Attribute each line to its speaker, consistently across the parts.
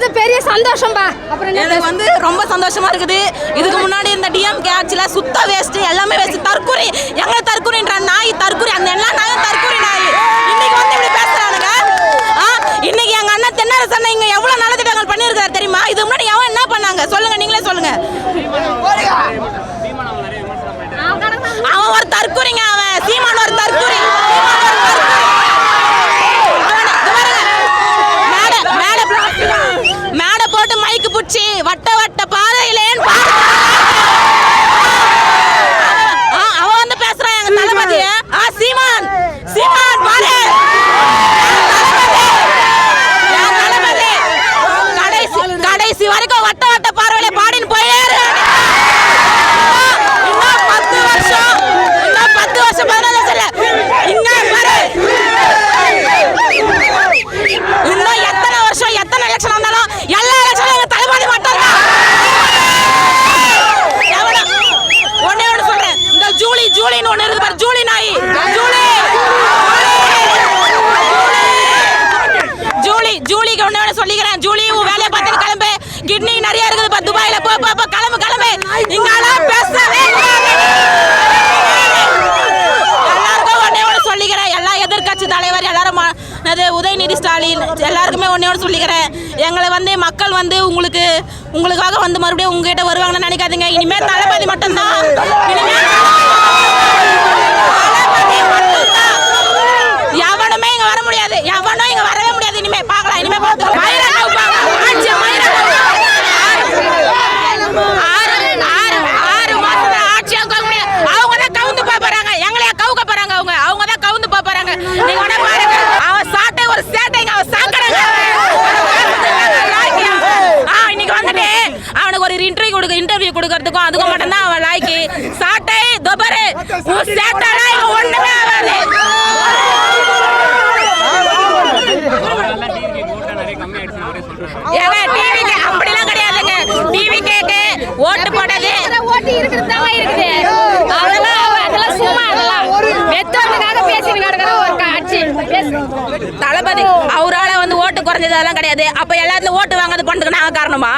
Speaker 1: கொடுத்து பெரிய சந்தோஷம்பா. அப்புறம்
Speaker 2: எனக்கு வந்து ரொம்ப சந்தோஷமா இருக்குது. இதுக்கு முன்னாடி இந்த டிஎம்கே ஆட்சியில சுத்த வேஸ்ட், எல்லாமே வேஸ்ட். தற்கொலை எங்க தற்கொலைன்ற நாய் தற்கொலை, அந்த எல்லா நாயும் தற்கொலை நாய். இன்னைக்கு வந்து இப்படி பேசுறானுங்க. இன்னைக்கு எங்க அண்ணன் தென்னரசு அண்ணன் இங்க எவ்வளவு நல்ல திட்டங்கள் பண்ணியிருக்காரு தெரியுமா? இதுக்கு முன்னாடி எவன் என்ன பண்ணாங்க சொல்லுங்க, நீங்களே சொல்லுங்க. அவன் ஒரு தற்கொலைங்க, அவன் சீமான் ஒரு தற்கொலை. மேடை போட்டு மைக்கு புடிச்சு வட்ட வட்ட பாதையிலேன்னு அவன் வந்து பேசுறான் எங்க தளபதி. சீமான் சீமான் பாரு, கடைசி வரைக்கும் வட்ட வட்ட பார்வையில பாடின்னு போயிரு. இன்னும் 10 வருஷம் 15 இன்னும் எத்தனை வருஷம் எத்தனை எலெக்ஷன் வந்தாலும் எல்லா எலெக்ஷனும் எங்க தளபதி மட்டும் தான். ஒன்னே ஒன்று சொல்றேன், இந்த ஜூலின்னு ஒண்ணு இருக்கு பாரு, ஜூலி நாய், ஜூலிக்கு ஒண்ணு ஒண்ணு சொல்லிக்கிறேன். ஜூலி உன் வேலையை பார்த்து கிளம்பு. கிட்னி நிறைய இருக்குது துபாயில, போ கிளம்பு. இங்கெல்லாம் பேசவே எல்லாருக்கும் ஒன்னே ஒன்று சொல்லிக்கிறேன். எல்லா எதிர்கட்சி தலைவர் எல்லாரும் உதயநிதி ஸ்டாலின் எல்லாருக்குமே ஒன்னே ஒன்று சொல்லிக்கிறேன். எங்களை வந்து மக்கள் வந்து உங்களுக்காக வந்து மறுபடியும் உங்ககிட்ட வருவாங்கன்னு நினைக்காதீங்க. இனிமேல் தளபதி மட்டும்தான். எவனுமே இங்க வர முடியாது, எவனும் இங்க வரவே முடியாது. இனிமே பார்க்கலாம், இனிமே பார்த்துக்கலாம். அவங்க தான் கவுந்து போறாங்க, எங்களையா கவுக்க போறாங்க. அவங்க தான் கவுந்து போறாங்க. நீங்க உடனே பாருங்க, அவன் சாட்டை ஒரு சேட்டைங்க, அவன் சாக்கடைங்க. இன்னைக்கு வந்துட்டு அவனுக்கு ஒரு இன்டர்வியூ கொடுக்கறதுக்கும் அதுக்கும் மட்டும்தான் அவன் லாய்க்கு. சாட்டை தொபரு சேட்டை ஒண்ணுமே ஆகாது. அப்படிலாம் கிடையாதுங்க. டிவிகேக்கு ஓட்டு போட்டது ஓட்டு இருக்கிறதா இருக்குது. அதெல்லாம் சும்மா அதெல்லாம் மெத்தோடுக்காக பேசிட்டு கிடக்கிற ஒரு காட்சி. தளபதி அவரால வந்து ஓட்டு குறைஞ்சதெல்லாம் கிடையாது. அப்ப எல்லாத்துலயும் ஓட்டு வாங்குறது பண்றதுக்கு நாங்க காரணமா?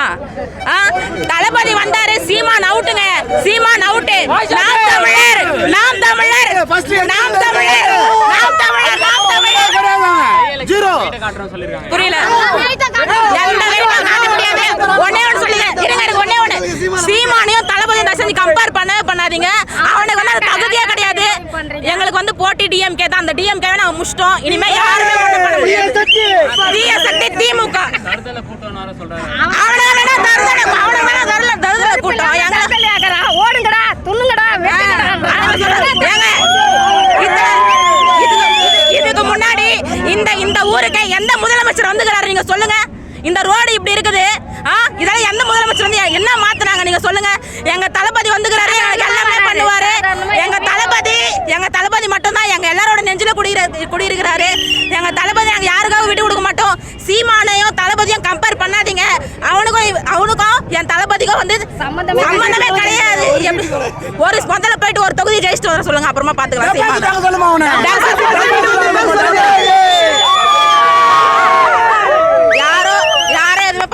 Speaker 2: தளபதி வந்தாரு, சீமான் அவுட்டுங்க, சீமான் அவுட்டு. நாம் தமிழர், நாம் தமிழர், நாம் தமிழர், நாம் தமிழர், நாம் தமிழர். புரியல? ஒன்னே ஒன்று சொல்லுங்க, ஒன்னே ஒன்று, சீமானையும் தளபதியும் தசந்தி கம்பேர் பண்ணாதீங்க. அவனுக்கு வந்து அது தகுதியே கிடையாது. எங்களுக்கு வந்து போட்டி டிஎம்கே தான். அந்த டிஎம்கே நாங்க முடிச்சிட்டோம். இனிமே யாருமே ஒண்ணும் பண்ண முடியாது. திமுக ஓடுங்கடா, துண்ணுங்கடா. இதுக்கு முன்னாடி இந்த ஊருக்கு எந்த முதலமைச்சர் வந்துக்கிறாரு நீங்க சொல்லுங்க? இந்த ரோடு இப்படி இருக்குது. இதெல்லாம் எந்த முதலமைச்சர் வந்து என்ன மாத்துனாங்க நீங்க சொல்லுங்க? எங்க தளபதி வந்துக்கிறாரு, எங்களுக்கு எல்லாமே பண்ணுவாரு. எங்க தளபதி மட்டும் தான் எங்க எல்லாரோட நெஞ்சில குடியிருக்கிறாரு. எங்க தளபதி நாங்க யாருக்காகவும் விட்டு கொடுக்க மாட்டோம். சீமானையும் தளபதியும் கம்பேர் பண்ணாதீங்க. அவனுக்கும் என் தளபதிக்கும் வந்து சம்பந்தமே கிடையாது. ஒரு முதல்ல போயிட்டு ஒரு தொகுதி ஜெயிச்சுட்டு வர சொல்லுங்க, அப்புறமா பாத்துக்கலாம்.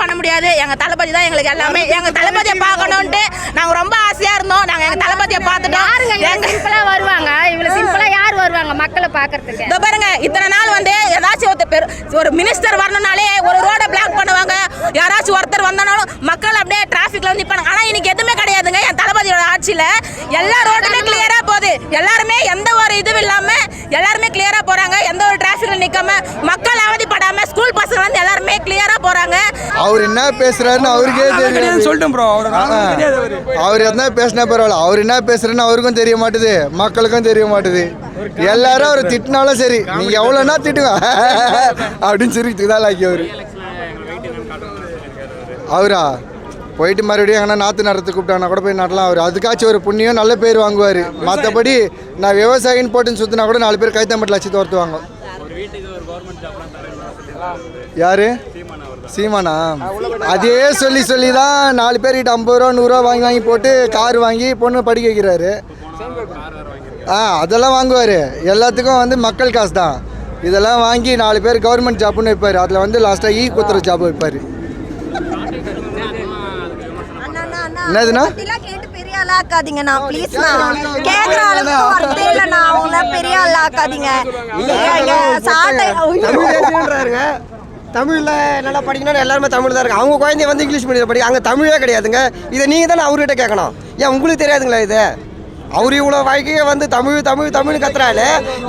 Speaker 2: பண்ண முடியாது. எங்க தளபதி தான் எங்களுக்கு எல்லாமே. எங்க தளபதியை பார்க்கணும்ட்டு நாங்க ரொம்ப ஆசையா இருந்தோம். நாங்க எங்க தளபதியை பார்த்துட்டோம்.
Speaker 1: சிம்பிளா வருவாங்க, இவ்வளவு சிம்பிளா யார் வருவாங்க மக்களை பாக்குறதுக்கு?
Speaker 2: இதோ பாருங்க, இத்தனை நாள் வந்து ஏதாச்சும் ஒரு மினிஸ்டர் வரணும்னாலே ஒரு ரோட பிளாக் பண்ணுவாங்க. யாராச்சும் ஒருத்தர் வந்தாலும் மக்கள் அப்படியே டிராபிக்ல வந்து நிப்பாங்க. ஆனா இன்னைக்கு எதுவுமே கிடையாதுங்க. என் தளபதியோட ஆட்சியில எல்லா ரோடுமே கிளியரா போகுது. எல்லாருமே எந்த ஒரு இதுவும் இல்லாம எல்லாருமே கிளியரா போறாங்க. எந்த ஒரு டிராபிக்ல நிக்காம மக்கள் அவதிப்படாம ஸ்கூல் பசங்க வந்து எல்லாருமே கிளியரா போறாங்க.
Speaker 3: அவர் என்ன பேசுறாருன்னு அவருக்கே தெரியும்.
Speaker 4: சொல்லிட்டோம் ப்ரோ.
Speaker 3: அவர் என்ன பேசினா பரவாயில்ல, அவர் என்ன பேசுறேன்னு அவருக்கும் தெரிய மாட்டுது, மக்களுக்கும் தெரிய மாட்டுது. எல்லாரும் அவர் திட்டினாலும் சரி, நீங்க எவ்வளோனா திட்டுங்க அப்படின்னு சிரிச்சுதான் அவரு. அவரா போயிட்டு மறுபடியும் எங்கன்னா நாற்று நடத்து கூப்பிட்டாங்கன்னா கூட போய் நடலாம். அவர் அதுக்காச்சும் ஒரு புண்ணியம் நல்ல பேர் வாங்குவார். மற்றபடி நான் விவசாயின்னு போட்டுன்னு சுற்றினா கூட 4 பேர் கைத்தம்பட்டில் வச்சு தோர்த்துவாங்க. யாரு? சீமானா? அதே சொல்லி தான் 4 பேர்கிட்ட 50 ரூபா 100 ரூபா வாங்கி போட்டு கார் வாங்கி பொண்ணு படிக்க வைக்கிறாரு. அதெல்லாம் வாங்குவார். எல்லாத்துக்கும் வந்து மக்கள் காசு தான். இதெல்லாம் வாங்கி 4 பேர் கவர்மெண்ட் ஜாப்புன்னு வைப்பார். அதில் வந்து லாஸ்ட்டாக குத்துற ஜாப் வைப்பார். என்னதுண்ணா
Speaker 4: கேட்டு பெரிய ஆளாக்காதீங்கண்ணா ப்ளீஸ்ண்ணா. கேட்குற அளவுக்கு வரதே இல்லைண்ணா. அவங்கள பெரிய ஆளாக்காதீங்க.
Speaker 5: தமிழ்ன்றாருங்க. தமிழில் நல்லா படிக்கணும்னு எல்லாருமே தமிழ் தான் இருக்கு. அவங்க குழந்தைய வந்து இங்கிலீஷ் மீடியம் படிக்க அங்கே தமிழே கிடையாதுங்க. இதை நீங்கள் தானே அவர்கிட்ட கேட்கணும். ஏன் உங்களுக்கு தெரியாதுங்களா இது? அவர் இவ்வளோ வாழ்க்கையை வந்து தமிழ் தமிழ் தமிழ் கத்துறாரு.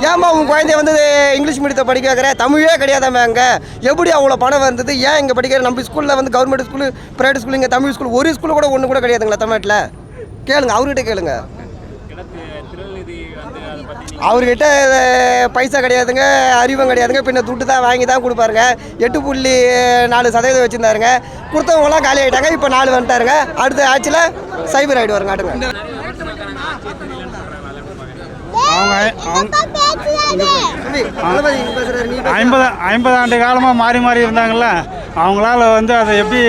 Speaker 5: ஏம்மா உங்கள் குழந்தைய வந்து இங்கிலீஷ் மீடியத்தை படிக்க வைக்கிற? தமிழே கிடையாதாம்மா அங்கே. எப்படி அவ்வளோ பணம் வந்தது? ஏன் இங்கே படிக்கிற? நம்ம ஸ்கூலில் வந்து கவர்மெண்ட் ஸ்கூலு, ப்ரைவேட் ஸ்கூல், இங்கே தமிழ் ஸ்கூல் ஒரு ஸ்கூல் கூட ஒன்று கூட கிடையாதுங்களா தமிழ்நாட்டில்? கேளுங்க, அவர்கிட்ட கேளுங்க. அவர்கிட்ட பைசா கிடையாதுங்க, அறிவும் கிடையாதுங்க. பின்ன துட்டு தான் வாங்கி தான் கொடுப்பாருங்க. 8.4% வச்சுருந்தாருங்க. கொடுத்தவங்களாம் காலி ஆகிட்டாங்க. இப்போ 4 வந்துட்டாருங்க. அடுத்த ஆட்சியில் சைபர் ஆகிடு வருங்க. ஆட்டுங்க
Speaker 6: அவங்க 50 ஆண்டு காலமாக மாறி மாறி இருந்தாங்கள்ல, அவங்களால வந்து அதை எப்படி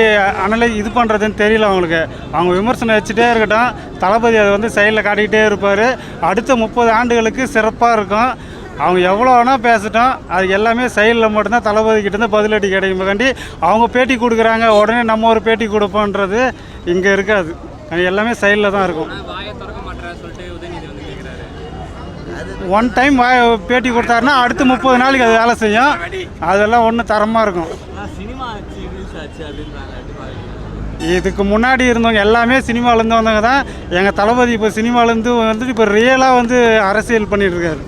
Speaker 6: இது பண்ணுறதுன்னு தெரியல அவங்களுக்கு. அவங்க விமர்சனம் வச்சுட்டே இருக்கட்டும், தளபதி அதை வந்து சைடில் காட்டிக்கிட்டே இருப்பார். அடுத்த 30 ஆண்டுகளுக்கு சிறப்பாக இருக்கும். அவங்க எவ்வளோ வேணால் பேசட்டும், அது எல்லாமே சைடில் மட்டும்தான் தளபதிக்கிட்டேருந்து பதிலடி கிடைக்கும்போது அவங்க பேட்டி கொடுக்குறாங்க, உடனே நம்ம ஒரு பேட்டி கொடுப்போன்றது இங்கே இருக்காது. எல்லாமே சைடில் தான் இருக்கும். ஒன் டைம் பேட்டி கொடுத்தாருன்னா அடுத்து 30 நாளைக்கு அது வேலை செய்யும். அதெல்லாம் ஒன்றும் தரமாக இருக்கும். இதுக்கு முன்னாடி இருந்தவங்க எல்லாமே சினிமாலேருந்து வந்தவங்க தான். எங்கள் தளபதி இப்போ சினிமாலேருந்து வந்துட்டு இப்போ ரியலாக வந்து அரசியல் பண்ணிகிட்ருக்காரு.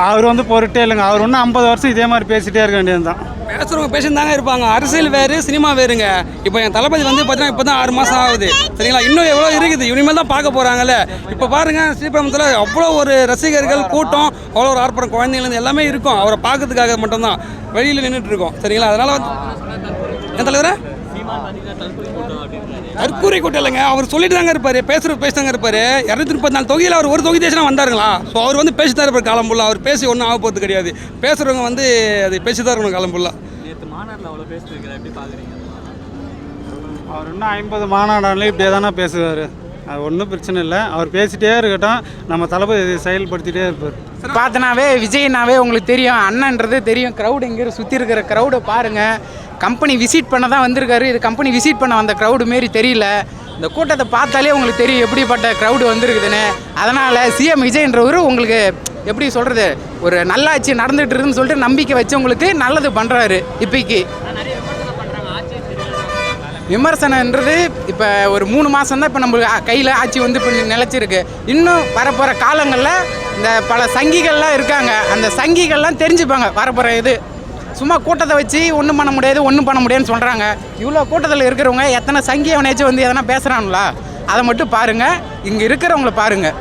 Speaker 6: அவர் வந்து பொருட்டே இல்லைங்க. அவர் இன்னும் 50 வருஷம் இதே மாதிரி பேசிகிட்டே இருக்க வேண்டியது தான்.
Speaker 7: பேசுகிறவங்க பேசிட்டு தாங்க இருப்பாங்க. அரசியல் வேறு, சினிமா வேறுங்க. இப்போ என் தளபதி வந்து பார்த்தீங்கன்னா இப்போ தான் 6 மாதம் ஆகுது, சரிங்களா? இன்னும் எவ்வளோ இருக்குது, இனிமேல் தான் பார்க்க போகிறாங்கல்ல. இப்போ பாருங்கள், ஸ்ரீபெரும்புதூர்ல அவ்வளோ ஒரு ரசிகர்கள் கூட்டம், அவ்வளோ ஒரு ஆர்ப்பாட்டம், குழந்தைங்கலேருந்து எல்லாமே இருக்கும். அவரை பார்க்கறதுக்காக மட்டும்தான் வெளியில் நின்றுட்டு இருக்கோம், சரிங்களா? அதனால் வந்து என் தலைவரை தற்கூரை கூட்டம் இல்லைங்க. அவர் சொல்லிட்டு தாங்க இருப்பார், பேசுதாங்க இருப்பார். 234 தொகுதியில் அவர் ஒரு தொகுதி தேசனா வந்தாருங்களா? ஸோ அவர் வந்து பேசி தான் இருப்பார் காலம் ஃபுல்லாக. அவர் பேசி ஒன்றும் ஆக போகிறது கிடையாது. பேசுகிறவங்க வந்து அதை பேசி தான் இருக்கணும் காலம் ஃபுல்லாக.
Speaker 6: அவர் இன்னும் 50 மாநாடாலே இப்படியே தானே பேசுவார். அது ஒன்றும் பிரச்சனை இல்லை. அவர் பேசிகிட்டே இருக்கட்டும், நம்ம தளபதி செயல்படுத்திகிட்டே இருப்பார்.
Speaker 8: பார்த்தனாவே விஜய்னாவே உங்களுக்கு தெரியும், அண்ணன்றது தெரியும். க்ரௌடு இங்கே சுற்றி இருக்கிற க்ரௌடை பாருங்கள். கம்பெனி விசிட் பண்ண தான் வந்திருக்காரு. இது கம்பெனி விசிட் பண்ண வந்த க்ரௌடு மாரி தெரியல. இந்த கூட்டத்தை பார்த்தாலே உங்களுக்கு தெரியும் எப்படிப்பட்ட க்ரௌடு வந்திருக்குதுன்னு. அதனால் சிஎம் விஜய்ன்றவர் உங்களுக்கு எப்படி சொல்கிறது, ஒரு நல்லாட்சி நடந்துகிட்டு இருக்குதுன்னு சொல்லிட்டு நம்பிக்கை வச்சு உங்களுக்கு நல்லது பண்ணுறாரு. இப்போக்கி விமர்சனன்றது இப்போ ஒரு 3 மாதம் தான் இப்போ நம்மளுக்கு கையில் ஆட்சி வந்து இப்போ நிலச்சிருக்கு. இன்னும் வரப்போகிற காலங்களில் இந்த பல சங்கிகள்லாம் இருக்காங்க. அந்த சங்கிகள்லாம் தெரிஞ்சுப்பாங்க வரப்போகிற இது. சும்மா கூட்டத்தை வச்சு ஒன்றும் பண்ண முடியாது, ஒன்றும் பண்ண முடியாதுன்னு சொல்கிறாங்க. இவ்வளோ கூட்டத்தில் இருக்கிறவங்க எத்தனை சங்கி அவனாச்சும் வந்து எதனா பேசுகிறாங்களா? அதை மட்டும் பாருங்கள், இங்கே இருக்கிறவங்கள பாருங்கள்.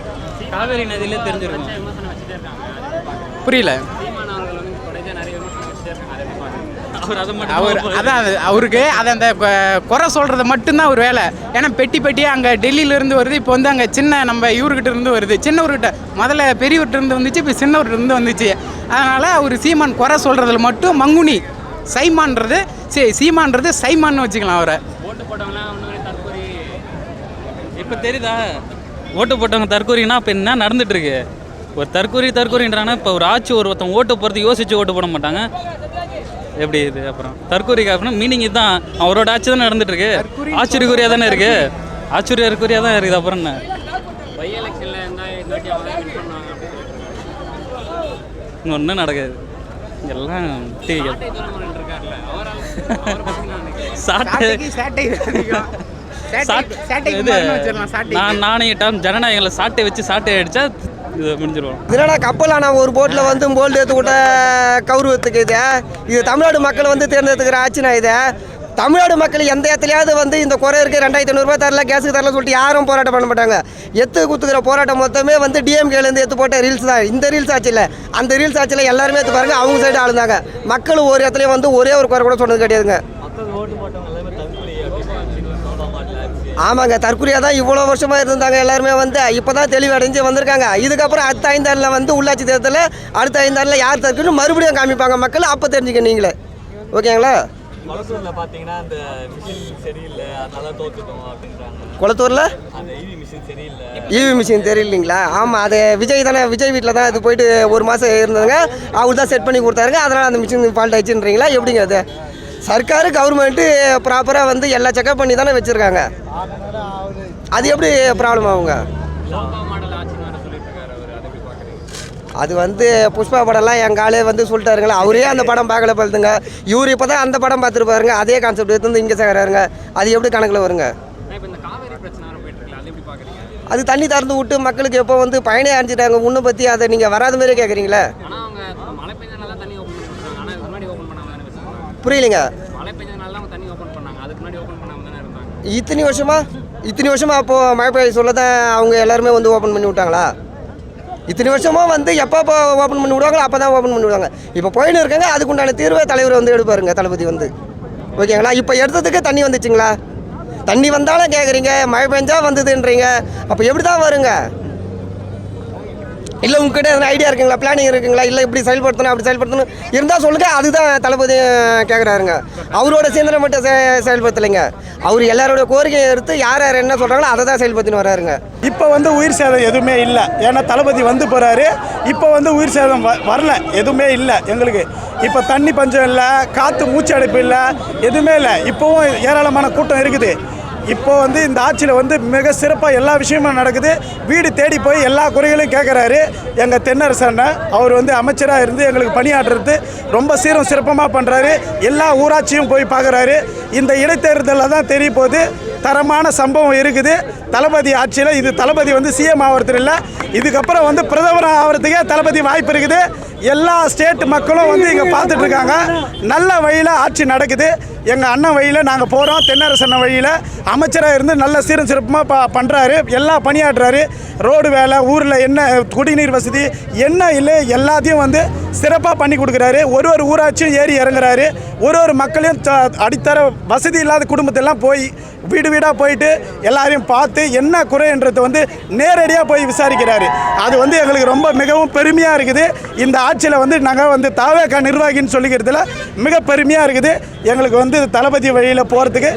Speaker 9: காவேரி நதியிலே தெரிஞ்சிருக்கும்.
Speaker 8: புரியல. அவர் அதான் அவருக்கு அதை அந்த குறை சொல்கிறது மட்டும்தான் ஒரு வேலை. ஏன்னா பெட்டியாக அங்கே டெல்லியிலேருந்து வருது. இப்போ வந்து அங்கே சின்ன நம்ம இவர்கிட்ட இருந்து வருது. சின்னவர்கிட்ட முதல்ல பெரியவர்கிட்ட இருந்து வந்துச்சு, இப்போ சின்னவர்கிட்ட இருந்து வந்துச்சு. அதனால் அவர் சீமான் குறை சொல்கிறதுல மட்டும் மங்குனி. சைமான்றது சீமான்றது சைமான்னு வச்சுக்கலாம் அவரை.
Speaker 9: ஓட்டு போட்டவங்களாம் தற்கொலை இப்போ தெரியுதா? ஓட்டு போட்டவங்க தற்கொலைனா இப்போ என்ன நடந்துட்டு இருக்கு? ஒரு தற்கொலைன்றாங்கன்னா இப்போ ஒரு ஆட்சி ஒருத்தவங்க ஓட்டு போகிறது யோசித்து ஓட்டு போட மாட்டாங்க. எப்படி இது? அப்புறம் தற்கொலைக்கு அப்புறம் மீனிங் இதுதான். அவரோட ஆட்சி தானே நடந்துட்டு இருக்கு. ஆச்சரியக்குரியாக தானே இருக்கு. ஆச்சரியக்குரியாக தான் இருக்குது. அப்புறம் என்ன பை எலெக்ஷனில் ஒன்றும் நடக்காது. எல்லாம் நாணயம் ஜனநாயகங்களை சாட்டை வச்சு சாட்டை அடித்தா முடிஞ்சிருவோம்.
Speaker 5: இதனடா கப்பலான ஒரு போட்டில் வந்து போல்டு ஏற்று கூட கௌரவத்துக்கு இது தமிழ்நாடு மக்கள் வந்து தேர்ந்தெடுத்துக்கிற ஆட்சினா இது. தமிழ்நாடு மக்கள் எந்த இடத்துலையாவது வந்து இந்த குறை இருக்குது 2500 தரல, கேஸுக்கு தரல சொல்லிட்டு யாரும் போராட்டம் பண்ண மாட்டாங்க. குத்துக்கிற போராட்டம் மொத்தமே வந்து டிஎம்கேலேருந்து எடுத்து போட்ட ரீல்ஸ் தான். இந்த ரீல்ஸ் ஆட்சியில் அந்த ரீல்ஸ் ஆட்சியில் எல்லாருமே எடுத்து பாருங்க, அவங்க சைடு ஆளுந்தாங்க. மக்கள் ஒரு இடத்துலையும் வந்து ஒரே ஒரு குறை கூட சொன்னது கிடையாதுங்க. ஆமாங்க, தற்கொலையாக தான் இவ்வளோ வருஷமாக இருந்தாங்க. எல்லாருமே வந்து இப்போ தான் தெளிவடைஞ்சு வந்திருக்காங்க. இதுக்கப்புறம் அடுத்த 5 ஆண்டில் வந்து உள்ளாட்சி தேர்தலில் அடுத்த 5 ஆண்டில் யார் தற்கொலை மறுபடியும் காமிப்பாங்க மக்கள். அப்போ தெரிஞ்சுக்க நீங்களே. ஓகேங்களா?
Speaker 10: குளத்தூரில் பார்த்தீங்கன்னா அந்த மிஷின் சரியில்லை, அதனால தோத்துட்டோம் அப்படின்றாங்க.
Speaker 5: குளத்தூரில்
Speaker 10: அந்த ஈவி மிஷின் சரியில்லை.
Speaker 5: ஈவி மிஷின் தெரியலைங்களா? ஆமாம், அது விஜய் தானே. விஜய் வீட்டில் தான் இது போயிட்டு 1 மாதம் இருந்ததுங்க. அவர் தான் செட் பண்ணி கொடுத்தாருங்க. அதனால் அந்த மிஷின் ஃபால்ட் ஆயிடுச்சுன்றீங்களா? எப்படிங்க அது? சர்க்காரு கவர்மெண்ட்டு ப்ராப்பராக வந்து எல்லா செக்கப் பண்ணி தானே வச்சுருக்காங்க. அது எப்படி ப்ராப்ளம் ஆகுங்க? அது வந்து புஷ்பா படம்லாம் எங்கள் ஆளே வந்து சொல்லிட்டாருங்களா, அவரே அந்த படம் பார்க்கல பழுதுங்க. இவர் இப்போ தான் அந்த படம் பார்த்துருப்பாருங்க. அதே கான்செப்ட் எடுத்து வந்து இங்கே சேர்க்குறாருங்க. அது எப்படி கணக்கில் வருங்க? அது தண்ணி திறந்து விட்டு மக்களுக்கு எப்போ வந்து பயனே அரைஞ்சிட்டாங்க. ஒன்று பற்றி அதை நீங்கள் வராத மாதிரியே கேட்குறீங்களே. புரியலைங்க. இத்தனை வருஷமா அப்போது மழை பெய்ய சொல்ல தான் அவங்க எல்லாருமே வந்து ஓப்பன் பண்ணி விட்டாங்களா? இத்தனை வருஷமாக வந்து எப்போ ஓப்பன் பண்ணி விடுவாங்களோ அப்போ தான் ஓப்பன் பண்ணி விடுவாங்க. இப்போ போயின்னு இருக்காங்க. அதுக்குண்டான தீர்வை தலைவர் வந்து எடுப்பாருங்க, தளபதி வந்து. ஓகேங்களா? இப்போ எடுத்ததுக்கு தண்ணி வந்துச்சுங்களா? தண்ணி வந்தாலும் கேட்குறீங்க, மழை பெஞ்சா வந்ததுன்றீங்க. அப்போ எப்படி தான் வருங்க? இல்லை உங்ககிட்ட எதனா ஐடியா இருக்குங்களா, பிளானிங் இருக்குங்களா? இல்லை இப்படி செயல்படுத்தணும் அப்படி செயல்படுத்தணும் இருந்தால் சொல்லுங்கள். அதுதான் தளபதி கேட்குறாருங்க. அவரோட சிந்தனை மட்டும் செயல்படுத்தலைங்க. அவர் எல்லாரோட கோரிக்கையை எடுத்து யார் யார் என்ன சொல்கிறாங்களோ அதை தான் செயல்படுத்தின்னு வராருங்க.
Speaker 6: இப்போ வந்து உயிர் சேதம் எதுவுமே இல்லை. ஏன்னா தளபதி வந்து போகிறாரு. இப்போ வந்து உயிர் சேதம் வரல, எதுவுமே இல்லை எங்களுக்கு. இப்போ தண்ணி பஞ்சம் இல்லை, காற்று மூச்சு அடைப்பு இல்லை, எதுவுமே இல்லை. இப்போவும் ஏராளமான கூட்டம் இருக்குது. இப்போ வந்து இந்த ஆட்சியில் வந்து மிக சிறப்பாக எல்லா விஷயமும் நடக்குது. வீடு தேடி போய் எல்லா குறைகளையும் கேட்குறாரு எங்கள் தென்னரசன். அவர் வந்து அமைச்சராக இருந்து எங்களுக்கு பணியாற்றுறது ரொம்ப சீரும் சிறப்பமாக பண்ணுறாரு. எல்லா ஊராட்சியும் போய் பார்க்குறாரு. இந்த இடைத்தேர்தலில் தான் தெரிய போகுது. தரமான சம்பவம் இருக்குது தளபதி ஆட்சியில். இது தளபதி வந்து சிஎம் ஆகிறது இல்லை, இதுக்கப்புறம் வந்து பிரதமர் ஆகிறதுக்கே தளபதி வாய்ப்பு இருக்குது. எல்லா ஸ்டேட் மக்களும் வந்து இங்கே பார்த்துட்டு இருக்காங்க. நல்ல வழியில் ஆட்சி நடக்குது. எங்கள் அண்ணன் வழியில் நாங்கள் போகிறோம். தென்னரசன் வழியில் அமைச்சராக இருந்து நல்ல சீரும் சிறப்புமாக பண்ணுறாரு. எல்லாம் பணியாற்றுறாரு. ரோடு வேலை, ஊரில் என்ன குடிநீர் வசதி என்ன இல்லை எல்லாத்தையும் வந்து சிறப்பாக பண்ணி கொடுக்குறாரு. ஒரு ஊராட்சியும் ஏறி இறங்குறாரு. ஒரு மக்களையும் அடித்தர வசதி இல்லாத குடும்பத்தெல்லாம் போய் வீடு வீடாக போயிட்டு எல்லாரையும் பார்த்து என்ன குறைன்றதை வந்து நேரடியாக போய் விசாரிக்கிறாரு. அது வந்து எங்களுக்கு ரொம்ப மிகவும் பெருமையாக இருக்குது. இந்த ஆட்சியில் வந்து நாங்கள் வந்து தாவேகா நிர்வாகின்னு சொல்லிக்கிறதுல மிக பெருமையாக இருக்குது. எங்களுக்கு வந்து தளபதி வழியில் போகிறதுக்கு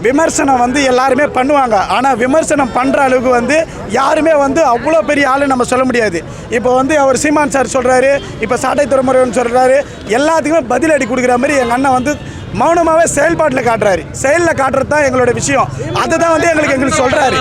Speaker 6: விமர்சனம் வந்து எல்லாருமே பண்ணுவாங்க. ஆனால் விமர்சனம் பண்ணுற அளவுக்கு வந்து யாருமே வந்து அவ்வளோ பெரிய ஆளு நம்ம சொல்ல முடியாது. இப்போ வந்து அவர் சீமான் சார் சொல்கிறாரு, இப்போ சாட்டை துறைமுறைன்னு சொல்கிறாரு. எல்லாத்துக்குமே பதிலடி கொடுக்குற மாதிரி எங்கள் அண்ணன் வந்து மௌனமாகவே செயல்பாட்டில் காட்டுறாரு. செயலில் காட்டுறது தான் எங்களோட விஷயம். அதுதான் வந்து எங்களுக்கு சொல்கிறாரு.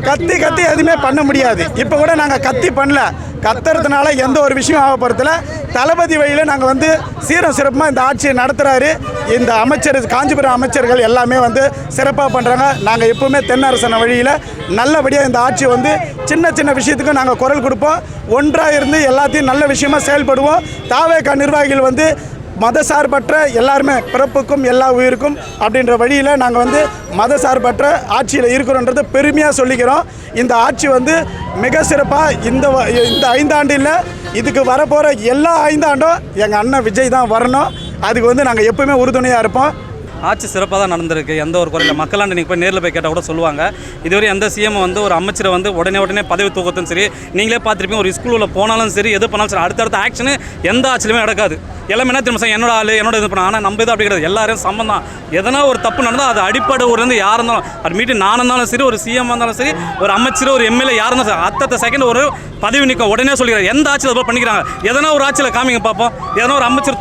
Speaker 6: கத்தி எதுவுமே பண்ண முடியாது. இப்போ கூட நாங்கள் கத்தி பண்ணல. கத்துறதுனால எந்த ஒரு விஷயம் ஆகப்படுத்தல. தளபதி வழியில் நாங்கள் வந்து சீரம் சிறப்பாக இந்த ஆட்சியை நடத்துகிறாரு. இந்த அமைச்சர் காஞ்சிபுரம் அமைச்சர்கள் எல்லாமே வந்து சிறப்பாக பண்ணுறாங்க. நாங்கள் எப்போவுமே தென்னரசன் வழியில் நல்லபடியாக இந்த ஆட்சி வந்து சின்ன சின்ன விஷயத்துக்கும் நாங்கள் குரல் கொடுப்போம். ஒன்றாக இருந்து எல்லாத்தையும் நல்ல விஷயமாக செயல்படுவோம். தாவேகா நிர்வாகிகள் வந்து மதசார்பற்ற எல்லாருமே பிறப்புக்கும் எல்லா உயிருக்கும் அப்படின்ற வழியில் நாங்கள் வந்து மதசார்பற்ற ஆட்சியில் இருக்கிறோன்றது பெருமையாக சொல்லிக்கிறோம். இந்த ஆட்சி வந்து மிக சிறப்பாக இந்த 5 ஆண்டு இல்லை, இதுக்கு வரப்போகிற எல்லா 5 ஆண்டும் எங்கள் அண்ணன் விஜய் தான் வரணும். அதுக்கு வந்து நாங்கள் எப்போவுமே உறுதுணையாக இருப்போம்.
Speaker 9: ஆட்சி சிறப்பாக தான் நடந்திருக்கு. எந்த ஒரு குறையில் மக்களாண்டு நீங்கள் போய் நேரில் போய் கேட்டால் கூட சொல்லுவாங்க. இதுவரை எந்த சிஎம் வந்து ஒரு அமைச்சரை வந்து உடனே பதவி தூக்கத்தும் சரி, நீங்களே பார்த்துருப்பீங்க. ஒரு ஸ்கூலில் போனாலும் சரி, எது பண்ணாலும் சரி, அடுத்தடுத்த ஆக்ஷனு எந்த ஆட்சியிலுமே நடக்காது. எல்லாமே என்ன திரும்ப சார் என்னோட ஆள் என்னோட இது பண்ண. ஆனால் நம்ம இது அப்படி கிடையாது. எல்லாரும் சம்பந்தம். எதனா ஒரு தப்பு நடந்தால் அது அடிப்படை ஊர்லேருந்து யார் இருந்தாலும், அது மீட்டிங் நான் இருந்தாலும் சரி, ஒரு சிஎம் இருந்தாலும் சரி, ஒரு அமைச்சர் ஒரு எம்எல்ஏ யார் இருந்தாலும் சரி, அடுத்த செகண்ட் ஒரு பதவி நிற்கும் உடனே சொல்லிக்கிறாங்க. எந்த ஆட்சியில் போய் பண்ணிக்கிறாங்க? எதனா ஒரு ஆட்சியில் காமிங்க பார்ப்போம். எதனா ஒரு அமைச்சர்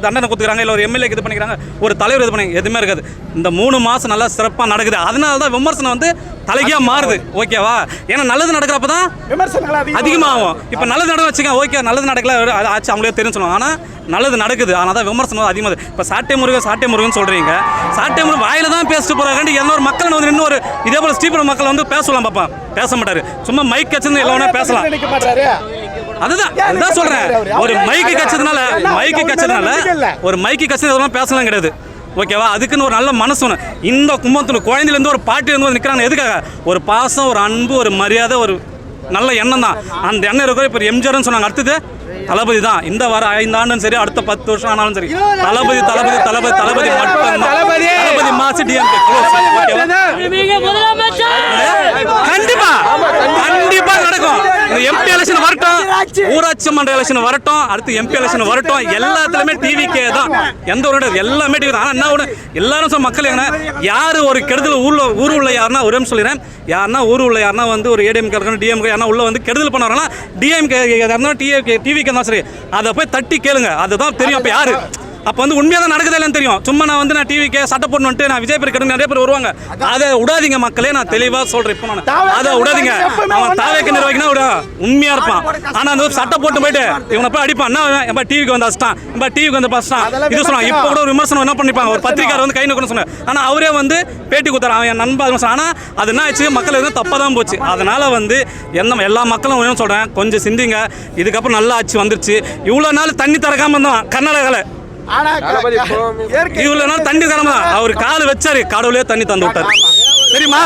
Speaker 9: தண்டனை கொடுத்துக்கிறாங்க, இல்லை ஒரு எம்எல்ஏ இது பண்ணிக்கிறாங்க, ஒரு தலைவர் இது பண்ணி எதுவுமே இருக்காது. இந்த 3 மாதம் நல்லா சிறப்பாக நடக்குது. அதனால தான் விமர்சனம் வந்து தலைக்கியாக மாறுது. ஓகேவா? ஏன்னா நல்லது நடக்கிறப்ப தான் விமர்சனங்கள் அதிகமாகும். இப்போ நல்லது நடக்க வச்சுக்க, ஓகே நல்லது நடக்கல ஆச்சு அவங்களே தெரியும் சொல்லுவாங்க. ஆனால் நல்லது நடக்குது, ஆனால் தான் விமர்சனம் அதிகமாக. இப்போ சாட்டை முருகன் சொல்கிறீங்க. சாட்டை முருகன் வாயில் தான் பேசிட்டு போகிறாங்க. என்ன ஒரு மக்கள் வந்து இன்னொரு இதே போல் ஸ்ரீபுரம் மக்கள் வந்து பேசலாம் பார்ப்பான், பேச மாட்டார். சும்மா மைக் கட்சின்னு எல்லாம் பேசலாம். அதுதான் சொல்கிறேன். ஒரு மைக்கு கட்சதுனால ஒரு மைக்கு கட்சி பேசலாம் கிடையாது. ஓகேவா? அதுக்குன்னு ஒரு நல்ல மனசு ஒன்று. இந்த கும்பத்தில் குழந்தையிலேருந்து ஒரு பாட்டிலேருந்து வந்து நிற்கிறாங்க. எதுக்காக? ஒரு பாசம், ஒரு அன்பு, ஒரு மரியாதை, ஒரு நல்ல எண்ணம் தான். அந்த எண்ணம் இருக்கிற இப்போ எம்ஜிஆர்னு சொன்னாங்க. அடுத்தது தளபதி தான். இந்த வர 5 ஆண்டும் சரி, அடுத்த 10 வருஷம் ஆனாலும் சரி, தளபதி மட்டும் தளபதி மாசு டிஎம்கே கண்டிப்பா நடக்கும். இந்த எம்பி எலெக்ஷன் வரட்டும், ஊராட்சி மன்ற எலெக்ஷன் வரட்டும், அடுத்து எம்பி எலெக்ஷன் வரட்டும், எல்லாத்துலயுமே டிவிக்கே தான். எந்த ஒரு எல்லாமே டிவி தான். ஆனால் என்ன ஒன்று எல்லாரும் மக்கள் என்ன யார் ஒரு கெடுதல் ஊர் உள்ள யாருன்னா ஒரு சொல்லிடுறேன். யாருன்னா ஊர் உள்ள யாருன்னா வந்து ஒரு ஏடிஎம்கே இருக்கணும், டிஎம்கே யாருன்னா உள்ள வந்து கெடுதல் பண்ண வரலாம், டிஎம்கே டிவிக்கு இருந்தாலும் சரி, அதை போய் தட்டி கேளுங்க. அதுதான் தெரியும். அப்போ யாரு அப்போ வந்து உண்மையாக தான் நடக்குதே இல்லைன்னு தெரியும். சும்மா நான் டிவிக்கே சட்டை போடணுன்ட்டு நான் விஜய் பேர் கெடுங்க நிறைய பேர் வருவாங்க. அதை விடாதீங்க மக்களே, நான் தெளிவாக சொல்கிறேன். இப்போ நான் அதை விடாதீங்க. அவன் தாவேக்கு நிர்வாகினா விட உண்மையாக இருப்பான். ஆனால் அந்த சட்டை போட்டு போயிட்டு இவனை போய் அடிப்பான். என்ன டிவிக்கு வந்து அடிச்சிட்டான், டிவிக்கு வந்து பஸ்ட்டான் இது சொன்னான். இப்போ கூட ஒரு விமர்சனம் என்ன பண்ணிப்பாங்க, ஒரு பத்திரிக்காரர் வந்து கை நோக்கணும்னு சொன்னார். ஆனால் அவரே வந்து பேட்டி கொடுத்தாரு, அவன் என் நண்பன். ஆனால் அது என்ன ஆச்சு, மக்கள் வந்து தப்பாக தான் போச்சு. அதனால் வந்து எல்லா மக்களும் என்ன சொல்கிறேன், கொஞ்சம் சிந்திங்க. இதுக்கப்புறம் நல்லா ஆட்சி வந்துருச்சு. இவ்வளோ நாள் தண்ணி திறக்காம இருந்தோம் கர்நாடகாவில். இவ்வளோ நாள் தண்ணி தரமா அவர் கால் வச்சாரு, கடவுளே தண்ணி தந்து விட்டாரு தெரியுமா.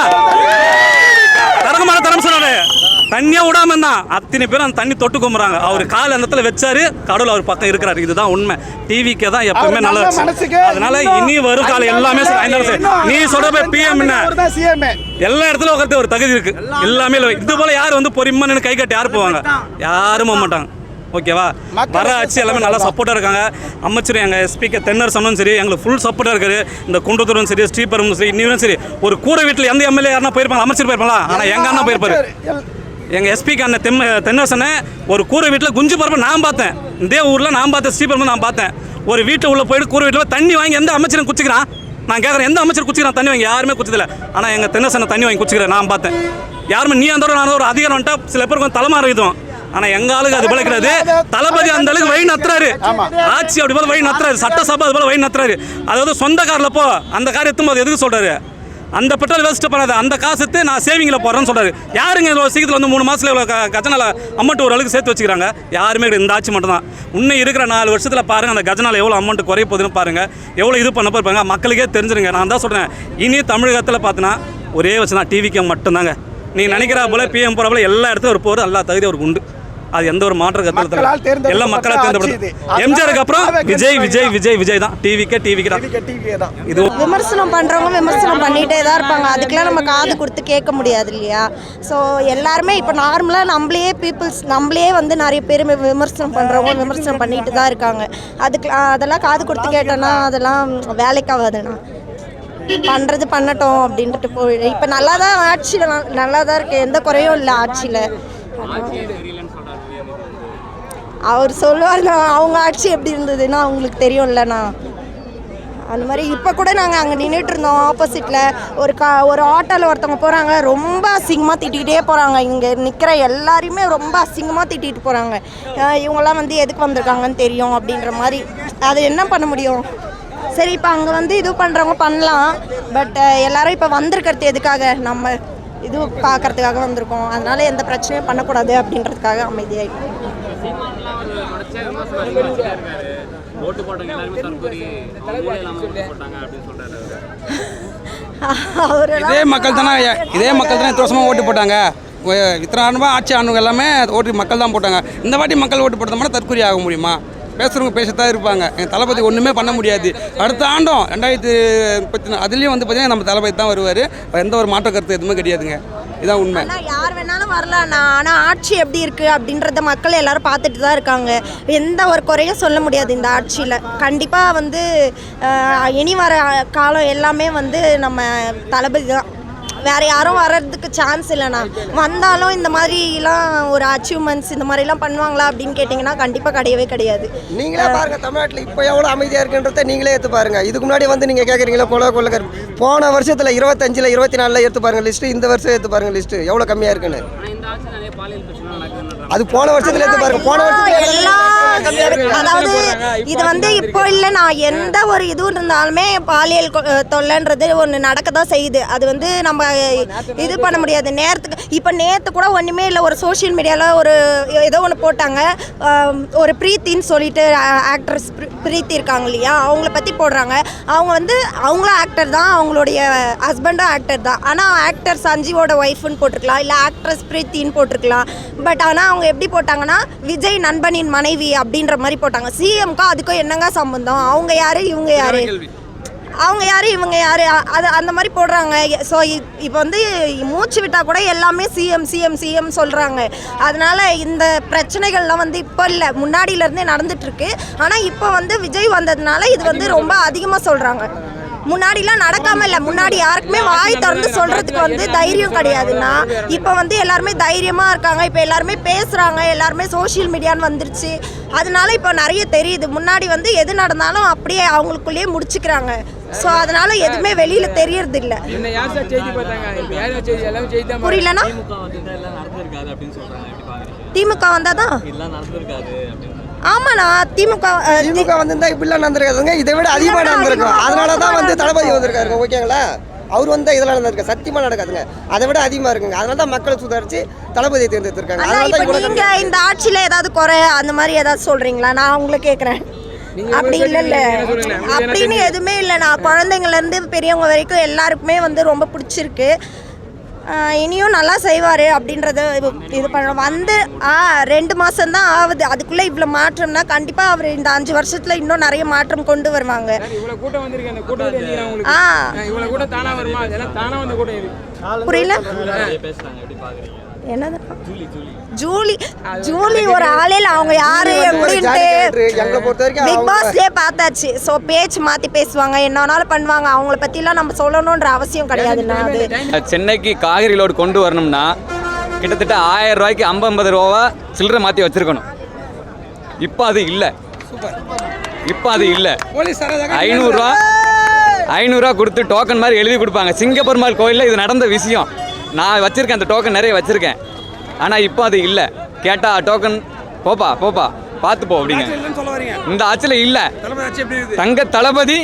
Speaker 9: தரமா சொன்னாரு, தண்ணியா விடாம இருந்தான். அத்தனை பேரும் அந்த தண்ணி தொட்டு கும்புறாங்க. அவர் கால் அந்த இடத்துல வச்சாரு, கடவுள் அவர் பக்கம் இருக்கிறாரு. இதுதான் உண்மை. டிவிக்கே தான் எப்பவுமே நல்லா. அதனால இனி வரும் காலம் எல்லாமே நீ சொல்ற பிஎம் எல்லா இடத்துல உட்காந்து ஒரு தகுதி இருக்கு. எல்லாமே இது போல யார் வந்து பொறுமையா கை கட்டி யார் போவாங்க, யாரும் போக மாட்டாங்க. ஓகேவா, வர ஆட்சி எல்லாமே நல்லா சப்போர்ட்டாக இருக்காங்க. அமைச்சர் எங்கள் எஸ்பிக்கு தென்னரசனும் சரி எங்களுக்கு ஃபுல் சப்போர்ட்டாக இருக்காரு. இந்த குன்றத்தூரும் சரி ஸ்ரீபெரும்பும் சரி இன்னும் சரி ஒரு கூட வீட்டில் எந்த எம்எல்ஏ யாருன்னா போயிருப்பாங்க, அமைச்சர் போயிருப்பாங்களா? ஆனால் எங்கள் அண்ணா போயிருப்பாரு. எங்கள் எஸ்பிக்கு அண்ணன் தென்னரசனை ஒரு கூரை வீட்டில் குஞ்சு பரப்ப நான் பார்த்தேன். இதே ஊரில் நான் பார்த்தேன், ஸ்ரீபெரும்பு நான் பார்த்தேன். ஒரு வீட்டில் உள்ள போயிட்டு கூரை வீட்டில் தண்ணி வாங்கி எந்த அமைச்சரும் குச்சிக்கிறான்? நான் கேட்குறேன், எந்த அமைச்சர் குச்சிக்கிறான் தண்ணி வாங்கி? யாருமே குச்சதில்லை. ஆனால் எங்கள் தென்னரசனை தண்ணி வாங்கி குச்சிக்கிறேன் நான் பார்த்தேன். யாருமே நீ அந்த நான் ஒரு அதிகாரம் வந்துட்டா சில பேருக்கு வந்து தலைமாற இதுவும். ஆனா எங்க ஆளுக்கு அது பிழைக்கிறது. தளபதி அந்த அளவுக்கு வழி நத்துறாரு, ஆட்சி அப்படி போல வழி நத்துறாரு, சட்டசபை அது போல வழி நத்துறாரு. அதாவது சொந்த கார்ல போ அந்த கார் எத்தும் போது எதுக்கு சொல்றாரு, அந்த பெட்ரோல் வேஸ்ட் பண்ணாது, அந்த காசு நான் சேவிங்கில் போடுறேன்னு சொல்றாரு. யாருங்க இவ்வளோ சீக்கிரத்தில் வந்து 3 மாசத்துல இவ்வளோ கஜனால அமௌண்ட் ஓரளவுக்கு சேர்த்து வச்சுக்கிறாங்க? யாருமே இந்த ஆட்சி மட்டும் தான். இன்னும் இருக்கிற 4 வருஷத்தில் பாருங்க அந்த கஜனால எவ்வளோ அமௌண்ட் குறைய போகுதுன்னு பாருங்க, எவ்வளோ இது பண்ண போயிருப்பாங்க மக்களுக்கே தெரிஞ்சிருங்க. நான் தான் சொல்றேன், இனி தமிழகத்தில் பார்த்தீங்கன்னா ஒரே வச்சு தான் டிவிக்கு மட்டும்தாங்க. நீ நினைக்கிறா போல பிஎம் போற போல எல்லா இடத்துல ஒரு போர் எல்லா தகுதி அவருக்கு உண்டு. அது எந்த ஒரு மாற்ற கருத்து எல்லாம் மக்களால் தேர்ந்தெடுத்து எம்ஜிஆருக்கு அப்புறம் விஜய் விஜய் விஜய் விஜய் தான். டிவிக்கு தான். இது
Speaker 4: விமர்சனம் பண்றவங்க விமர்சனம் பண்ணிட்டே தான் இருப்பாங்க. அதுக்கெல்லாம் நம்ம காது கொடுத்து கேட்க முடியாது இல்லையா? ஸோ எல்லாருமே இப்போ நார்மலாக நம்மளே வந்து நிறைய பேர் விமர்சனம் பண்றவங்க விமர்சனம் பண்ணிட்டு தான் இருக்காங்க. அதெல்லாம் காது கொடுத்து கேட்டோன்னா அதெல்லாம் வேலைக்காகாதுண்ணா. பண்ணுறது பண்ணட்டும் அப்படின்ட்டு போய் இப்போ நல்லா தான் ஆட்சியில் நல்லா தான் இருக்குது, எந்த குறையும் இல்லை ஆட்சியில். அவர் சொல்லுவார்ண்ணா, அவங்க ஆட்சி எப்படி இருந்ததுன்னா அவங்களுக்கு தெரியும்லண்ணா. அந்த மாதிரி இப்போ கூட நாங்கள் அங்கே நின்றுட்டு இருந்தோம் ஆப்போசிட்டில் ஒரு ஆட்டோவில் ஒருத்தவங்க போகிறாங்க, ரொம்ப அசிங்கமாக திட்டிகிட்டே போகிறாங்க. இங்கே நிற்கிற எல்லாரையுமே ரொம்ப அசிங்கமாக திட்டிகிட்டு போகிறாங்க. இவங்கெல்லாம் வந்து எதுக்கு வந்திருக்காங்கன்னு தெரியும் அப்படின்ற மாதிரி. அது என்ன பண்ண முடியும்? சரி, இப்போ அங்கே வந்து இது பண்ணுறவங்க பண்ணலாம். பட் எல்லாரும் இப்போ வந்திருக்கிறது எதுக்காக? நம்ம இது பார்க்கறதுக்காக வந்திருக்கோம். அதனால எந்த பிரச்சனையும் பண்ணக்கூடாது அப்படின்றதுக்காக அமைதியாகிடும்.
Speaker 7: இதே மக்கள் தானே இத்தனை வருஷமாக ஓட்டு போட்டாங்க. இத்தனை ஆண்டுமா ஆட்சி ஆண்டுங்க எல்லாமே ஓட்டு மக்கள் தான் போட்டாங்க. இந்த வாட்டி மக்கள் ஓட்டு போட்டோம்னா தற்கொலை ஆக முடியுமா? பேசுகிறவங்க பேசத்தான் இருப்பாங்க. எங்கள் தளபதி ஒன்றுமே பண்ண முடியாது. அடுத்த ஆண்டும் 2034 அதுலேயும் வந்து பார்த்தீங்கன்னா நம்ம தளபதி தான் வருவார். எந்த ஒரு மாற்ற கருத்து எதுவுமே கிடையாதுங்க. இதான் உண்மை.
Speaker 4: யார் வேணாலும் வரலாம்ண்ணா. ஆனால் ஆட்சி எப்படி இருக்குது அப்படின்றத மக்கள் எல்லாரும் பார்த்துட்டு தான் இருக்காங்க. எந்த ஒரு குறையும் சொல்ல முடியாது இந்த ஆட்சியில். கண்டிப்பாக வந்து இனி வர காலம் எல்லாமே வந்து நம்ம தளபதி தான். வேறு யாரும் வர்றதுக்கு சான்ஸ் இல்லைண்ணா. வந்தாலும் இந்த மாதிரிலாம் ஒரு அச்சீவ்மெண்ட்ஸ் இந்த மாதிரிலாம் பண்ணுவாங்களா அப்படின்னு கேட்டிங்கன்னா கண்டிப்பாக கிடையவே கிடையாது.
Speaker 5: நீங்களே பாருங்கள், தமிழ்நாட்டில் இப்போ எவ்வளோ அமைதியாக இருக்குன்றத நீங்களே எடுத்து பாருங்கள். இதுக்கு முன்னாடி வந்து நீங்கள் கேட்குறீங்களா கொள்ளக்கார் போன வருஷத்தில் 25 24 எடுத்து பாருங்கள் லிஸ்ட்டு. இந்த வருஷம் எடுத்து பாருங்கள் லிஸ்ட்டு எவ்வளோ கம்மியாக இருக்குன்னு. அது போன வருஷத்துல எடுத்து பாருங்க. போன வருஷத்துல
Speaker 4: அதாவது இது வந்து இப்போ இல்லை, நான் எந்த ஒரு இதுவும் இருந்தாலுமே பாலியல் தொல்லைன்றது ஒன்று நடக்க தான் செய்யுது. அது வந்து நம்ம இது பண்ண முடியாது நேரத்துக்கு. இப்போ நேற்று கூட ஒன்றுமே இல்லை, ஒரு சோஷியல் மீடியாவில் ஒரு ஏதோ ஒன்று போட்டாங்க. ஒரு பிரீத்தின்னு சொல்லிட்டு ஆக்ட்ரஸ் பிரீத்தி இருக்காங்க இல்லையா, அவங்கள பற்றி போடுறாங்க. அவங்க வந்து அவங்களும் ஆக்டர் தான், அவங்களுடைய ஹஸ்பண்டும் ஆக்டர் தான். ஆனால் ஆக்டர் சஞ்சீவோட ஒய்ஃப்னு போட்டிருக்கலாம், இல்லை ஆக்ட்ரஸ் பிரீத்தின்னு போட்டிருக்கலாம். பட் ஆனால் அவங்க எப்படி போட்டாங்கன்னா விஜய் நண்பனின் மனைவி அப்படின்ற மாதிரி போட்டாங்க. சிஎம்க்கும் அதுக்கும் என்னங்க சம்பந்தம்? அவங்க யாரு இவங்க யாரு, அவங்க யாரு இவங்க யாரு, அது அந்த மாதிரி போடுறாங்க. ஸோ இப்போ வந்து மூச்சு விட்டால் கூட எல்லாமே சிஎம் சிஎம் சிஎம் சொல்கிறாங்க. அதனால இந்த பிரச்சனைகள்லாம் வந்து இப்போ இல்லை, முன்னாடியிலேருந்தே நடந்துட்டுருக்கு. ஆனால் இப்போ வந்து விஜய் வந்ததுனால இது வந்து ரொம்ப அதிகமாக சொல்கிறாங்க. முன்னாடிலாம் நடக்காம இல்லை, முன்னாடி யாருக்குமே வாய் திறந்து சொல்கிறதுக்கு வந்து தைரியம் கிடையாதுன்னா இப்போ வந்து எல்லாருமே தைரியமாக இருக்காங்க. இப்போ எல்லாருமே பேசுகிறாங்க, எல்லாருமே சோஷியல் மீடியான்னு வந்துருச்சு. அதனால இப்போ நிறைய தெரியுது. முன்னாடி வந்து எது நடந்தாலும் அப்படியே அவங்களுக்குள்ளேயே முடிச்சுக்கிறாங்க. ஸோ அதனால எதுவுமே வெளியில தெரியறது இல்லை. புரியலன்னா திமுக வந்தாதான் ஆமாண்ணா, திமுக
Speaker 5: வந்திருந்தா இப்படிலாம் நடந்திருக்காதுங்க, இதை விட அதிகமாக நடந்திருக்கும். அதனால தான் வந்து தளபதி வந்திருக்காருங்க. ஓகேங்களா, அவர் வந்து இதெல்லாம் நடந்திருக்கு, சத்தியமாக நடக்காதுங்க, அதை விட அதிகமாக இருக்குங்க. அதனால தான் மக்களை சுதாரிச்சு தளபதியை தேர்ந்தெடுத்திருக்காங்க.
Speaker 4: நீங்க இந்த ஆட்சியில ஏதாவது குறை அந்த மாதிரி ஏதாவது சொல்றீங்களா? நான் உங்களை கேட்குறேன். அப்படி இல்லைல்ல, அப்படின்னு எதுவுமே இல்லை. நான் குழந்தைங்கள்லேருந்து பெரியவங்க வரைக்கும் எல்லாருக்குமே வந்து ரொம்ப பிடிச்சிருக்கு. இனியும் நல்லா செய்வார் அப்படின்றத இது பண்ண வந்து 2 மாதம்தான் ஆகுது. அதுக்குள்ளே இவ்வளோ மாற்றம்னா கண்டிப்பாக அவர் இந்த 5 வருஷத்தில் இன்னும் நிறைய மாற்றம் கொண்டு வருவாங்க. புரியல என்னது? ஜூலி ஒரு ஆளையில் அவங்க யாரு எப்படின்ட்டு பிக் பாஸ்லேயே பார்த்தாச்சு. ஸோ பேச்சு மாற்றி பேசுவாங்க, என்னன்னாலும் பண்ணுவாங்க. அவங்கள பற்றிலாம் நம்ம சொல்லணுன்ற அவசியம் கிடையாதுண்ணா. அது
Speaker 11: சென்னைக்கு காய்கறி லோடு கொண்டு வரணும்னா கிட்டத்தட்ட 1000 ரூபாய்க்கு 50 ரூபா சில்லறை மாற்றி வச்சுருக்கணும். இப்போ அது இல்லை. 500 கொடுத்து டோக்கன் மாதிரி எழுதி கொடுப்பாங்க. சிங்கப்பெருமாள் கோயிலில் இது நடந்த விஷயம். நான் வச்சுருக்கேன், அந்த டோக்கன் நிறைய வச்சுருக்கேன். ஆனால் இப்போ அது இல்லை. கேட்டால் டோக்கன் போப்பா பார்த்து போ அப்படிங்க. இந்த ஆட்சியில் இல்லை. தங்க தளபதி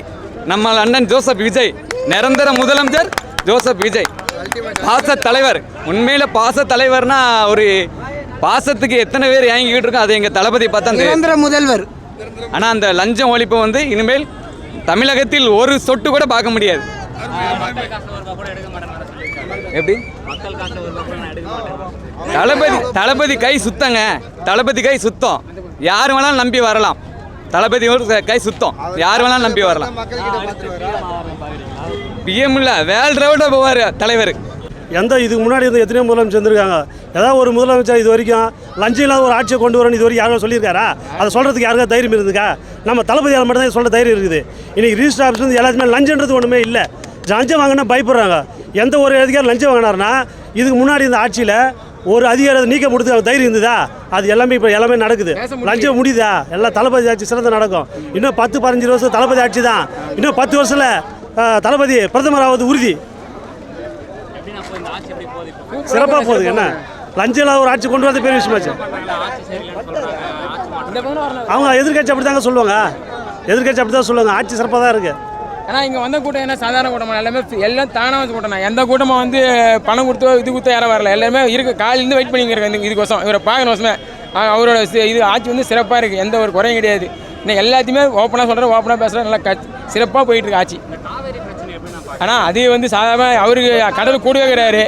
Speaker 11: நம்ம அண்ணன் ஜோசப் விஜய், நிரந்தர முதலமைச்சர் ஜோசப் விஜய், பாச தலைவர். உண்மையில் பாச தலைவர்னா ஒரு பாசத்துக்கு எத்தனை பேர் இயங்கிக்கிட்டு இருக்கோம், அது எங்கள் தளபதி பார்த்தா
Speaker 8: நிரந்தர முதல்வர்.
Speaker 11: ஆனால் அந்த லஞ்சம் ஒழிப்பு வந்து இனிமேல் தமிழகத்தில் ஒரு சொட்டு கூட பார்க்க முடியாது. எப்படி தளபதி கை சுத்தங்க, தளபதி கை சுத்தம். யார் வேணாலும் நம்பி வரலாம். தளபதி கை சுத்தம், யார் வேணாலும் நம்பி வரலாம். பிஎம் இல்லை, வேர்ல்டு ரவுண்டாக போவார் தலைவர்.
Speaker 6: இதுக்கு முன்னாடி வந்து எத்தனையோ முதலமைச்சர் இருந்திருக்காங்க. ஏதாவது ஒரு முதலமைச்சர் இது வரைக்கும் லஞ்சம் இல்லாத ஒரு ஆட்சியை கொண்டு வரணும் இது வரைக்கும் யாரும் சொல்லியிருக்காரா? அதை சொல்கிறதுக்கு யாருக்காவது தைரியம் இருந்துக்கா? நம்ம தளபதியால் மட்டும்தான் சொல்கிற தைரியம் இருக்குது. இன்றைக்கி ரிஜிஸ்டர் ஆஃபீஸ் வந்து எல்லாத்துமே லஞ்சன்றது ஒன்றுமே இல்லை. லஞ்சம் வாங்கினா பயப்படுறாங்க. எந்த ஒரு அதிகாரி லஞ்சம் வாங்கினார்னா இதுக்கு முன்னாடி இந்த ஆட்சியில் ஒரு அதிகாரி நீக்க முடியுது, அவர் தைரியம் இருந்ததா? அது எல்லாமே இப்போ எல்லாமே நடக்குது. லஞ்சம் முடியுதா? எல்லாம் தளபதி ஆட்சி சிறந்த நடக்கும். இன்னும் 10-15 வருஷம் தளபதி ஆட்சி தான். இன்னும் 10 வருஷத்தில் தளபதி பிரதமர் ஆவது உறுதி. சிறப்பாக போகுது. என்ன லஞ்சம் இல்லாத ஒரு ஆட்சி கொண்டு வரது பெரிய விஷயமாச்சு. அவங்க எதிர்கட்சி அப்படி தாங்க சொல்லுவாங்க. ஆட்சி சிறப்பாக தான் இருக்குது.
Speaker 12: ஆனால் இங்கே வந்த கூட்டம் என்ன சாதாரண கூட்டமாக? எல்லாமே எல்லாம் தானாக கூட்டம் தான். எந்த கூட்டமாக வந்து பணம் கொடுத்தோ இது கொடுத்தோ யாரும் வரல. எல்லாருமே காலையிலேருந்து வெயிட் பண்ணிக்கிறேன் இதுக்கோசம். இவரை பார்க்கணும் வருஷமே. அவரோட இது ஆட்சி வந்து சிறப்பாக இருக்குது, எந்த ஒரு குறையும் கிடையாது. இன்னும் எல்லாத்தையுமே ஓப்பனாக சொல்கிறேன், ஓப்பனாக பேசுகிறேன், நல்லா சிறப்பாக போயிட்டுருக்கு ஆட்சி. ஆனால் அது வந்து சாதாரண அவருக்கு கடவுள் கூடவே இருக்கிறாரு.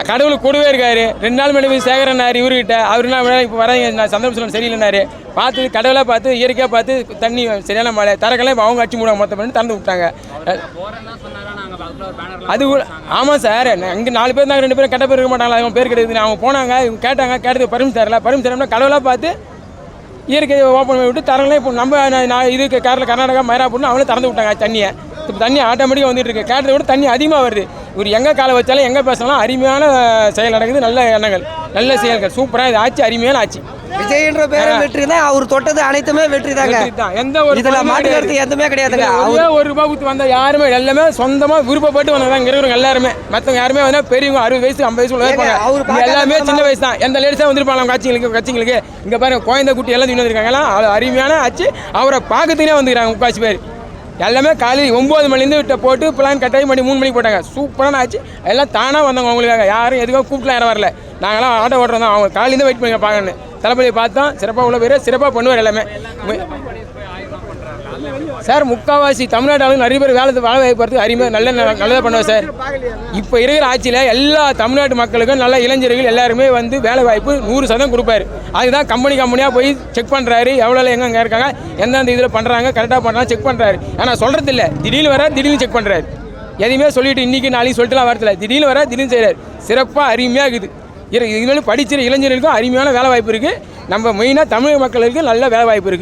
Speaker 12: கடவுள் கூடவே இருக்காரு. 2 நாள் முன்னாடி சேகரனார் இவர்கிட்ட. அவர் என்ன இப்போ வராங்க சந்தர்ப்பம் சரியில்லைனாரு. பார்த்து கடவுளாக பார்த்து இயற்கையாக பார்த்து தண்ணி சரியான மழை தரக்கெல்லாம் இப்போ அவங்க அடிச்சு மூட மொத்தம் பண்ணி திறந்து விட்டாங்க. அது ஆமாம் சார், இங்கே 4 பேர் இருந்தாங்க, 2 பேரும் கெட்ட பேர் இருக்க மாட்டாங்களா? அவங்க பேர் கிடையாது. அவங்க போனாங்க, இவங்க கேட்டாங்க, கேட்டது பர்மிஷன் தரல. பர்மிஷன் தரணும்னா கடவுளாக பார்த்து இயற்கையை ஓப்பன் பண்ணி விட்டு தரங்களே. இப்போ நம்ம இதுக்கு கர்நாடகா மயிலாப்பூர்னு அவங்களே திறந்து விட்டாங்க தண்ணியை. இப்போ தண்ணி ஆட்டோமேட்டிக்காக வந்துட்டு இருக்கு. கேட்டதை விட தண்ணி அதிகமாக வருது. இவர் எங்கே காலை வச்சாலும் எங்கே பேசினாலும் அருமையான செயல் நடக்குது. நல்ல எண்ணங்கள், நல்ல செயல்கள், சூப்பராக. இது ஆட்சி அருமையான ஆட்சி.
Speaker 5: விஜய்ன்ற பேரை வெற்றி தான். அவர் தொட்டது அனைத்துமே வெற்றி தாங்க.
Speaker 12: எந்த ஒரு
Speaker 5: இதுல மாட்டுக்கிறது எதுவுமே கிடையாதுங்க.
Speaker 12: ஒரு ரூபாய் கொடுத்து வந்த யாருமே எல்லாமே சொந்தமாக விருப்பப்பட்டு வந்தாங்க. இங்கே இருக்கிறவங்க எல்லாருமே மற்றவங்க யாருமே வந்து பெரியவங்க 60 வயசு 50 வயசுல இருப்பாங்க. எல்லாமே சின்ன வயசு தான். எந்த லேடிஸாக வந்துருப்பாங்க கட்சிங்களுக்கு. இங்கே பாருங்க குழந்தை குட்டி எல்லாம் வந்துருக்காங்க. எல்லாம் அருமையான ஆச்சு. அவரை பார்க்கறதுனே வந்துக்கிறாங்க 30 பேர். எல்லாமே காலையில் 9 மணிலேருந்து போட்டு பிளான் கட்டாயி மணி 3 மணிக்கு போட்டாங்க. சூப்பரான ஆச்சு. எல்லாம் தானாக வந்தாங்க. அவங்களுக்காக யாரும் எதுக்காக கூப்பிட்டுலாம் யாரும் வரல. நாங்களாம் ஆட்டோ ஓட்டுறோம் தான். அவங்க காலையிலேருந்து வெயிட் பண்ணி பார்க்கணும். தளபதியை பார்த்தோம், சிறப்பாக உள்ள பேர் சிறப்பாக பண்ணுவார். எல்லாமே சார் முக்கால்வாசி தமிழ்நாட்டு ஆளுங்க நிறைய பேர் வேலை வாய்ப்பு வரதுக்கு அருமையாக நல்லதாக பண்ணுவார் சார். இப்போ இருக்கிற ஆட்சியில் எல்லா தமிழ்நாட்டு மக்களுக்கும் நல்ல இளைஞர்கள் எல்லாருமே வந்து வேலை வாய்ப்பு 100% கொடுப்பாரு. அதுதான் கம்பெனியாக போய் செக் பண்ணுறாரு. எவ்வளோ எங்கே இருக்காங்க, எந்தெந்த இதில் பண்ணுறாங்க, கரெக்டாக பண்ணுறாங்க செக் பண்ணுறாரு. ஆனால் சொல்கிறது இல்லை, திடீர்னு வர திடீர்னு செக் பண்ணுறாரு. எதையுமே சொல்லிவிட்டு இன்றைக்கி நாளைக்கு சொல்லிட்டுலாம் வரதில்லை. திடீர்னு வர திடீர்னு செய்கிறார். சிறப்பாக அருமையாக இருக்குது. இதுமாதிரி படிக்கிற இளைஞர்களுக்கும் அருமையான வேலை வாய்ப்பு இருக்குது. நம்ம மெயினாக தமிழக மக்களுக்கு நல்ல வேலை வாய்ப்பு இருக்குது.